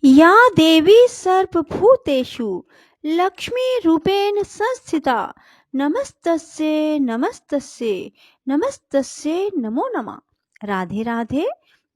या देवी सर्वभूतेषु लक्ष्मीरूपेण संस्थिता नमस्तस्यै नमस्तस्यै नमस्तस्यै नमो नमः। राधे राधे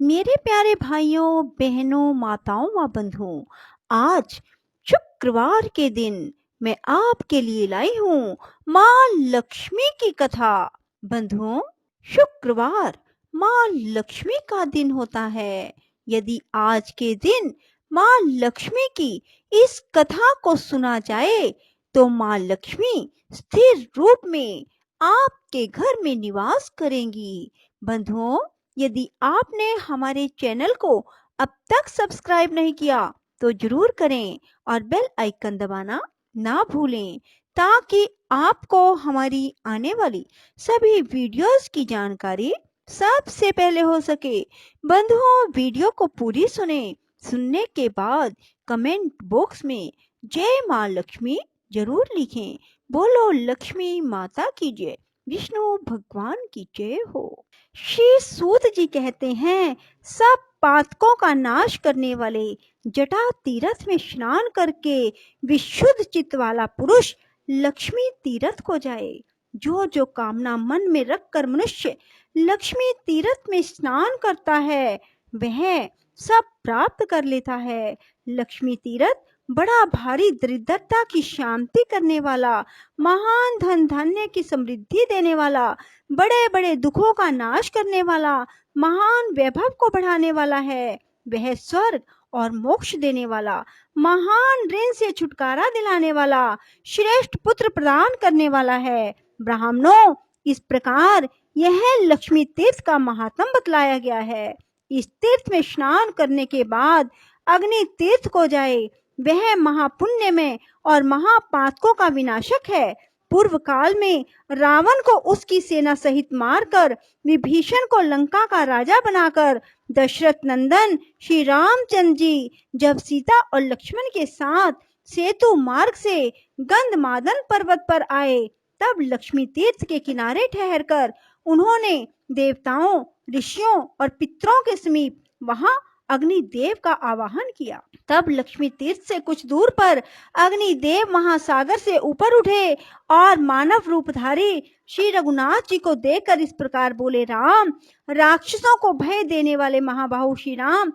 मेरे प्यारे भाइयों बहनों माताओं व बंधुओं, आज शुक्रवार के दिन मैं आपके लिए लाई हूँ माँ लक्ष्मी की कथा। बंधुओं, शुक्रवार माँ लक्ष्मी का दिन होता है। यदि आज के दिन माँ लक्ष्मी की इस कथा को सुना जाए तो माँ लक्ष्मी स्थिर रूप में आपके घर में निवास करेंगी। बंधुओं, यदि आपने हमारे चैनल को अब तक सब्सक्राइब नहीं किया तो जरूर करें और बेल आइकन दबाना ना भूलें, ताकि आपको हमारी आने वाली सभी वीडियोस की जानकारी सबसे पहले हो सके। बंधुओं, वीडियो को पूरी सुनने के बाद कमेंट बॉक्स में जय माँ लक्ष्मी जरूर लिखें। बोलो लक्ष्मी माता की जय, विष्णु भगवान की जय हो। श्री सूत जी कहते हैं, सब पातकों का नाश करने वाले जटा तीर्थ में स्नान करके विशुद्ध चित्त वाला पुरुष लक्ष्मी तीर्थ को जाए। जो कामना मन में रखकर मनुष्य लक्ष्मी तीर्थ में स्नान करता है वह सब प्राप्त कर लेता है। लक्ष्मी तीर्थ बड़ा भारी दरिद्रता की शांति करने वाला, महान धन धान्य की समृद्धि देने वाला, बड़े बड़े दुखों का नाश करने वाला, महान वैभव को बढ़ाने वाला है। वह स्वर्ग और मोक्ष देने वाला, महान ऋण से छुटकारा दिलाने वाला, श्रेष्ठ पुत्र प्रदान करने वाला है। ब्राह्मणों, इस प्रकार यह लक्ष्मी तीर्थ का महात्म बतलाया गया है। इस तीर्थ में स्नान करने के बाद अग्नि तीर्थ को जाए, वह महापुण्य में और महापातकों का विनाशक है। पूर्व काल में रावण को उसकी सेना सहित मारकर विभीषण को लंका का राजा बनाकर दशरथ नंदन श्री रामचंद्र जी जब सीता और लक्ष्मण के साथ सेतु मार्ग से गंधमादन पर्वत पर आए, तब लक्ष्मी तीर्थ के किनारे ठहरकर उन्होंने देवताओं, ऋषियों और पितरों के समीप वहां अग्निदेव का आवाहन किया। तब लक्ष्मी तीर्थ से कुछ दूर पर अग्निदेव महासागर से ऊपर उठे और मानव रूपधारी श्री रघुनाथ जी को देखकर इस प्रकार बोले, राम, राक्षसों को भय देने वाले महाबाहु श्री राम,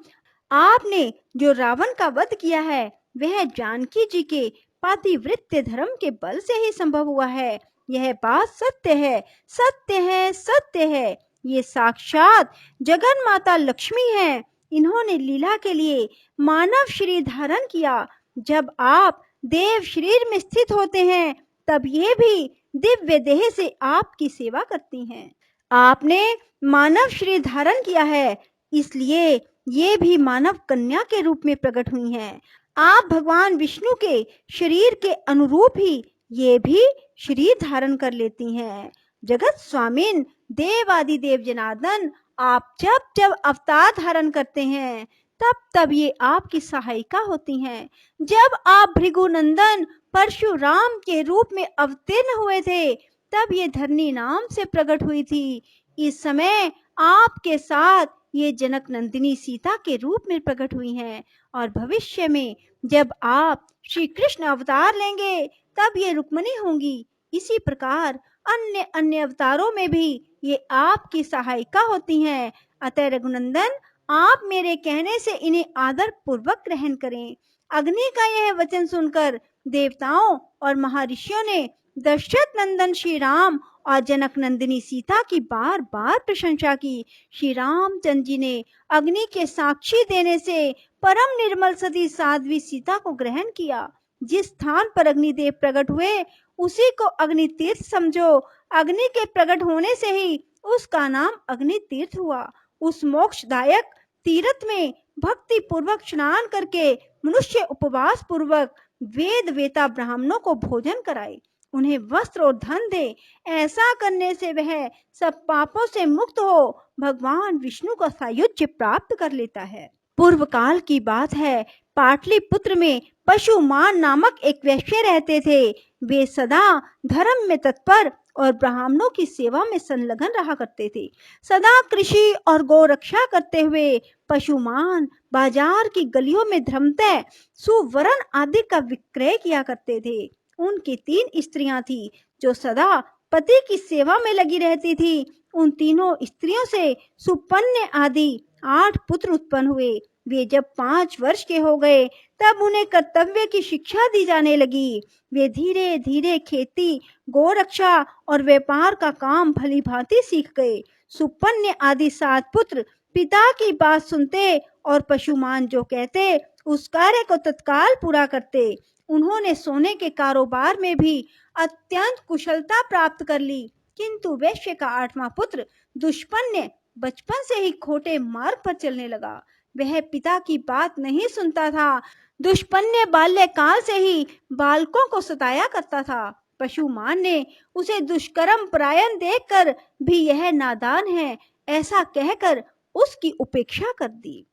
आपने जो रावण का वध किया है वह जानकी जी के पातिव्रत्य धर्म के बल से ही संभव हुआ है। यह बात सत्य है, सत्य है, सत्य है। ये साक्षात जगन माता लक्ष्मी है। इन्होंने लीला के लिए मानव शरीर धारण किया। जब आप देव शरीर में स्थित होते हैं तब ये भी दिव्य देह से आपकी सेवा करती हैं। आपने मानव शरीर धारण किया है, इसलिए ये भी मानव कन्या के रूप में प्रकट हुई हैं। आप भगवान विष्णु के शरीर के अनुरूप ही ये भी शरीर धारण कर लेती हैं। जगत स्वामिन देवादिदेव जनार्दन, आप जब जब अवतार धारण करते हैं तब तब ये आपकी सहायिका होती हैं। जब आप भृगुनंदन परशुराम के रूप में अवतीर्ण हुए थे तब ये धरनी नाम से प्रकट हुई थी। इस समय आपके साथ ये जनक नंदिनी सीता के रूप में प्रकट हुई हैं और भविष्य में जब आप श्री कृष्ण अवतार लेंगे तब ये रुक्मिणी होंगी। इसी प्रकार अन्य अन्य अवतारों में भी ये आपकी सहायिका होती हैं। अतः रघुनंदन, आप मेरे कहने से इन्हें आदर पूर्वक ग्रहण करें। अग्नि का यह वचन सुनकर देवताओं और महर्षियों ने दशरथ नंदन श्री राम और जनक नंदिनी सीता की बार बार प्रशंसा की। श्री रामचंद्र जी ने अग्नि के साक्षी देने से परम निर्मल सती साध्वी सीता को ग्रहण किया। जिस स्थान पर अग्निदेव प्रकट हुए उसी को अग्नि तीर्थ समझो। अग्नि के प्रकट होने से ही उसका नाम अग्नि तीर्थ हुआ। उस मोक्षदायक तीर्थ में भक्ति पूर्वक स्नान करके मनुष्य उपवास पूर्वक वेद वेता ब्राह्मणों को भोजन कराए, उन्हें वस्त्र और धन दे। ऐसा करने से वह सब पापों से मुक्त हो भगवान विष्णु का सायुज्य प्राप्त कर लेता है। पूर्व काल की बात है, पाटलिपुत्र में पशुमान नामक एक वैश्य रहते थे। वे सदा धर्म में तत्पर और ब्राह्मणों की सेवा में संलग्न रहा करते थे। सदा कृषि और गौ रक्षा करते हुए पशुमान बाजार की गलियों में धर्मतः सुवर्ण आदि का विक्रय किया करते थे। उनकी 3 स्त्रियां थी जो सदा पति की सेवा में लगी रहती थी। उन तीनों स्त्रियों से सुपन्य आदि 8 पुत्र उत्पन्न हुए। वे जब 5 वर्ष के हो गए तब उन्हें कर्तव्य की शिक्षा दी जाने लगी। वे धीरे धीरे खेती, गोरक्षा और व्यापार का काम भली भांति सीख गए। सुपन्य आदि 7 पुत्र पिता की बात सुनते और पशुमान जो कहते उस कार्य को तत्काल पूरा करते। उन्होंने सोने के कारोबार में भी अत्यंत कुशलता प्राप्त कर ली। किंतु वैश्य का 8वां पुत्र दुष्पन्य बचपन से ही खोटे मार्ग पर चलने लगा। वह पिता की बात नहीं सुनता था। दुष्पन्य बाल्यकाल से ही बालकों को सताया करता था। पशुमान ने उसे दुष्कर्म परायण देखकर भी यह नादान है ऐसा कहकर उसकी उपेक्षा कर दी।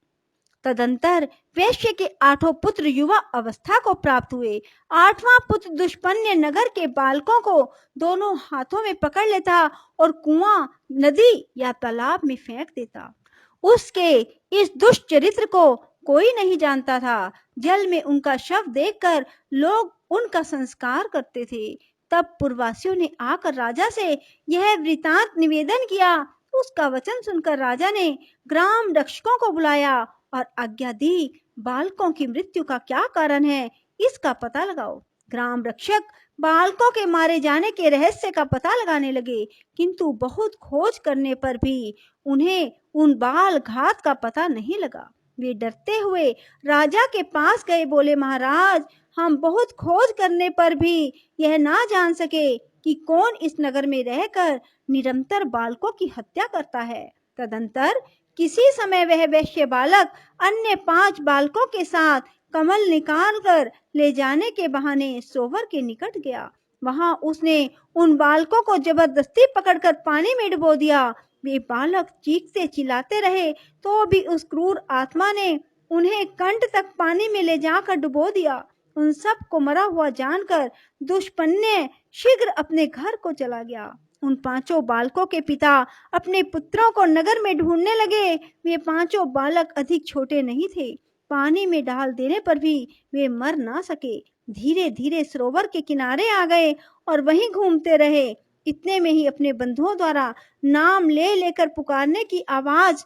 तदंतर वैश्य के 8 पुत्र युवा अवस्था को प्राप्त हुए। 8वां पुत्र दुष्पन्य नगर के बालकों को दोनों हाथों में पकड़ लेता और कुआं, नदी या तालाब में फेंक देता। उसके इस दुष्ट चरित्र को कोई नहीं जानता था। जल में उनका शव देखकर लोग उनका संस्कार करते थे। तब पुरवासियों ने आकर राजा से यह वृतांत निवेदन किया। उसका वचन सुनकर राजा ने ग्राम रक्षकों को बुलाया और आज्ञा दी, बालकों की मृत्यु का क्या कारण है इसका पता लगाओ। ग्राम रक्षक बालकों के मारे जाने के रहस्य का पता लगाने लगे, किंतु बहुत खोज करने पर भी उन्हें उन बाल घात का पता नहीं लगा। वे डरते हुए राजा के पास गए, बोले, महाराज, हम बहुत खोज करने पर भी यह ना जान सके कि कौन इस नगर में रहकर निरंतर बालकों की हत्या करता है। तदंतर किसी समय वह वैश्य बालक अन्य 5 बालकों के साथ कमल निकाल कर ले जाने के बहाने सोवर के निकट गया। वहां उसने उन बालकों को जबरदस्ती पकड़कर पानी में डुबो दिया। वे बालक चीखते चिल्लाते रहे तो भी उस क्रूर आत्मा ने उन्हें कंठ तक पानी में ले जाकर डुबो दिया। उन सब को मरा हुआ जानकर दुष्पन्य शीघ्र अपने घर को चला गया। उन 5 बालकों के पिता अपने पुत्रों को नगर में ढूंढने लगे। वे 5 बालक अधिक छोटे नहीं थे। पानी में डाल देने पर भी वे मर ना सके। धीरे धीरे सरोवर के किनारे आ गए और वहीं घूमते रहे। इतने में ही अपने बंधुओं द्वारा नाम ले लेकर पुकारने की आवाज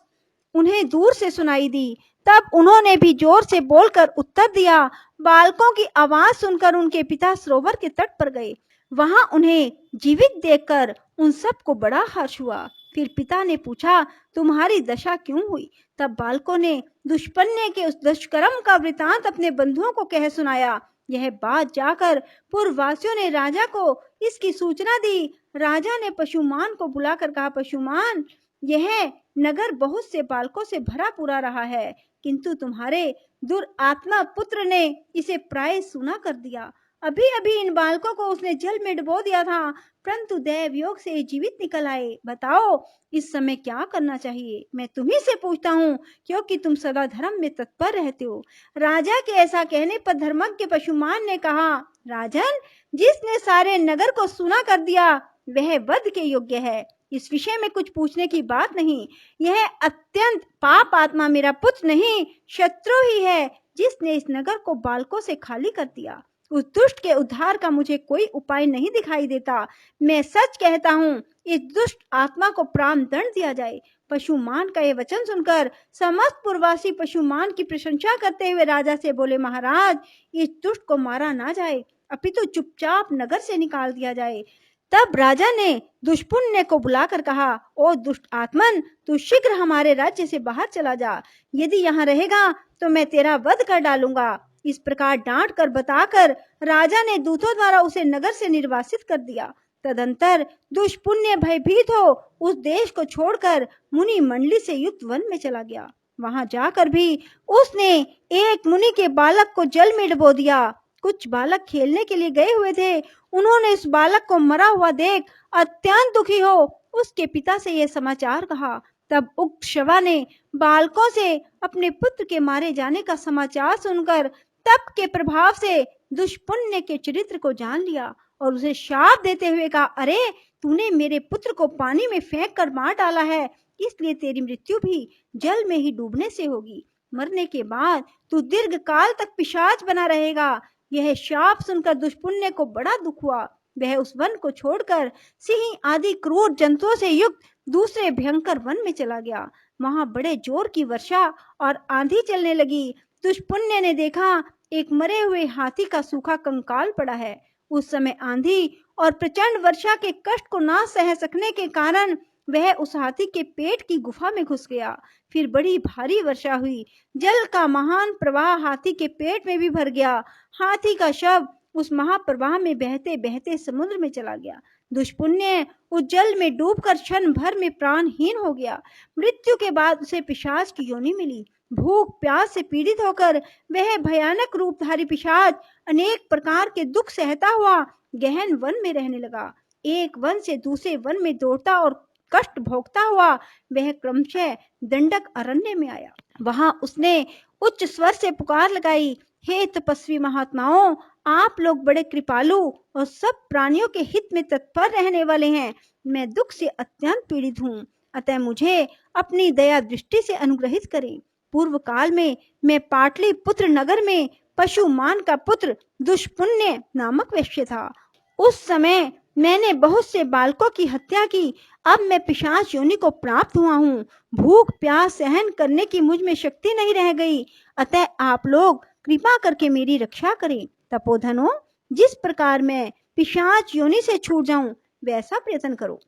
उन्हें दूर से सुनाई दी। तब उन्होंने भी जोर से बोलकर उत्तर दिया। बालकों की आवाज सुनकर उनके पिता सरोवर के तट पर गए। वहां उन्हें जीवित देखकर उन सबको बड़ा हर्ष हुआ। फिर पिता ने पूछा, तुम्हारी दशा क्यों हुई? तब बालकों ने दुष्पन्य के उस दुष्कर्म का वृतांत अपने बंधुओं को कह सुनाया। यह बात जाकर पूर्ववासियों ने राजा को इसकी सूचना दी। राजा ने पशुमान को बुलाकर कहा, पशुमान, यह नगर बहुत से बालकों से भरा पूरा रहा है, किंतु तुम्हारे दुरात्मा पुत्र ने इसे प्राय सूना कर दिया। अभी अभी इन बालकों को उसने जल में डुबो दिया था, परंतु दैव योग से जीवित निकल आए। बताओ इस समय क्या करना चाहिए? मैं तुम्ही से पूछता हूँ, क्योंकि तुम सदा धर्म में तत्पर रहते हो। राजा के ऐसा कहने पर धर्मज्ञ पशुमान ने कहा, राजन, जिसने सारे नगर को सूना कर दिया वह वध के योग्य है। इस विषय में कुछ पूछने की बात नहीं। यह अत्यंत पाप आत्मा मेरा पुत्र नहीं, शत्रु ही है, जिसने इस नगर को बालकों से खाली कर दिया। उस दुष्ट के उद्धार का मुझे कोई उपाय नहीं दिखाई देता। मैं सच कहता हूँ, इस दुष्ट आत्मा को प्राण दंड दिया जाए। पशुमान का यह वचन सुनकर समस्त पूर्ववासी पशुमान की प्रशंसा करते हुए राजा से बोले, महाराज, इस दुष्ट को मारा ना जाए, अपितु चुपचाप नगर से निकाल दिया जाए। तब राजा ने दुष्पुण्य को बुलाकर कहा, ओ दुष्ट आत्मन, तू शीघ्र हमारे राज्य से बाहर चला जा। यदि यहाँ रहेगा तो मैं तेरा वध कर डालूंगा। इस प्रकार डांट कर बताकर राजा ने दूतों द्वारा उसे नगर से निर्वासित कर दिया। तदंतर दुष्पुण्य भयभीत हो उस देश को छोड़कर मुनि मंडली से युक्त वन में चला गया। वहां जाकर भी उसने एक मुनि के बालक को जल में डुबो दिया। कुछ बालक खेलने के लिए गए हुए थे। उन्होंने इस बालक को मरा हुआ देख अत्यंत दुखी हो उसके पिता से यह समाचार कहा। तब उक्त शवा ने बालकों से अपने पुत्र के मारे जाने का समाचार सुनकर तप के प्रभाव से दुष्पुण्य के चरित्र को जान लिया और उसे शाप देते हुए कहा, अरे तूने मेरे पुत्र को पानी में फेंक कर मार डाला है, इसलिए तेरी मृत्यु भी जल में ही डूबने से होगी। मरने के बाद तू दीर्घ काल तक पिशाच बना रहेगा। यह शाप सुनकर दुष्पुण्य को बड़ा दुख हुआ। वह उस वन को छोड़कर सिंह आदि क्रूर जंतुओं से युक्त दूसरे भयंकर वन में चला गया। वहां बड़े जोर की वर्षा और आंधी चलने लगी। दुष्पुण्य ने देखा एक मरे हुए हाथी का सूखा कंकाल पड़ा है। उस समय आंधी और प्रचंड वर्षा के कष्ट को ना सह सकने के कारण वह उस हाथी के पेट की गुफा में घुस गया। फिर बड़ी भारी वर्षा हुई। जल का महान प्रवाह हाथी के पेट में भी भर गया। हाथी का शव उस महाप्रवाह में बहते बहते समुद्र में चला गया। दुष्पुण्य उस जल में डूबकर क्षण भर में प्राणहीन हो गया। मृत्यु के बाद उसे पिशाच की योनि मिली। भूख प्यास से पीड़ित होकर वह भयानक रूपधारी पिशाच अनेक प्रकार के दुख सहता हुआ गहन वन में रहने लगा। एक वन से दूसरे वन में दौड़ता और कष्ट भोगता हुआ वह क्रमशः दंडक अरण्य में आया। वहां उसने उच्च स्वर से पुकार लगाई, हे तपस्वी महात्माओं, आप लोग बड़े कृपालु और सब प्राणियों के हित में तत्पर रहने वाले हैं। मैं दुख से अत्यंत पीड़ित हूँ, अतः मुझे अपनी दया दृष्टि से अनुग्रहित करें। पूर्व काल में मैं पाटलिपुत्र नगर में पशुमान का पुत्र दुष्पुण्य नामक वैश्य था। उस समय मैंने बहुत से बालकों की हत्या की। अब मैं पिशाच योनि को प्राप्त हुआ हूँ। भूख प्यास सहन करने की मुझ में शक्ति नहीं रह गई, अतः आप लोग कृपा करके मेरी रक्षा करें। तपोधनों, जिस प्रकार मैं पिशाच योनि से छूट जाऊं वैसा प्रयत्न करो।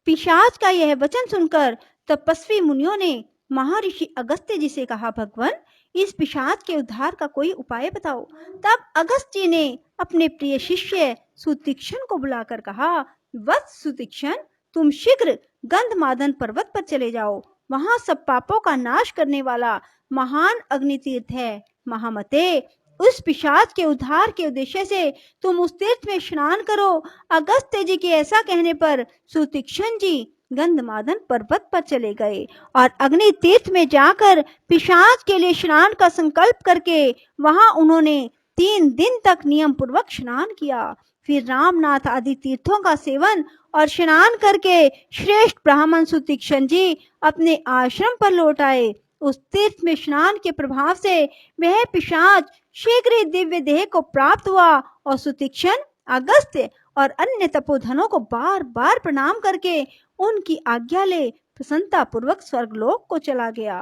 पिशाच का यह वचन सुनकर तपस्वी मुनियों ने महर्षि अगस्त्य जी से कहा, भगवान, इस पिशाच के उद्धार का कोई उपाय बताओ। तब अगस्त्य जी ने अपने प्रिय शिष्य सुतीक्षण को बुलाकर कहा, वत्स सुतीक्षण, तुम शीघ्र गंधमादन पर्वत पर चले जाओ। वहां सब पापों का नाश करने वाला महान अग्नि तीर्थ है। महामते, उस पिशाच के उद्धार के उद्देश्य से तुम उस तीर्थ में स्नान करो। अगस्त्य जी के ऐसा कहने पर सुतीक्षण जी गंधमादन पर्वत पर चले गए और अग्नि तीर्थ में जाकर पिशाच के लिए स्नान का संकल्प करके वहां उन्होंने 3 दिन तक नियम पूर्वक स्नान किया। फिर रामनाथ आदि तीर्थों का सेवन और स्नान करके श्रेष्ठ ब्राह्मण सुतीक्षण जी अपने आश्रम पर लौट आए। उस तीर्थ में स्नान के प्रभाव से वह पिशाच शीघ्र ही दिव्य देह को प्राप्त हुआ और सुतीक्षण, अगस्त्य और अन्य तपोधनों को बार बार प्रणाम करके उनकी आज्ञा ले प्रसन्नता पूर्वक स्वर्गलोक को चला गया।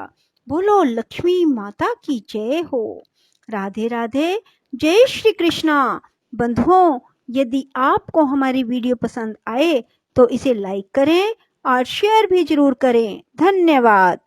बोलो लक्ष्मी माता की जय हो। राधे राधे। जय श्री कृष्णा। बंधुओं, यदि आपको हमारी वीडियो पसंद आए तो इसे लाइक करें और शेयर भी जरूर करें। धन्यवाद।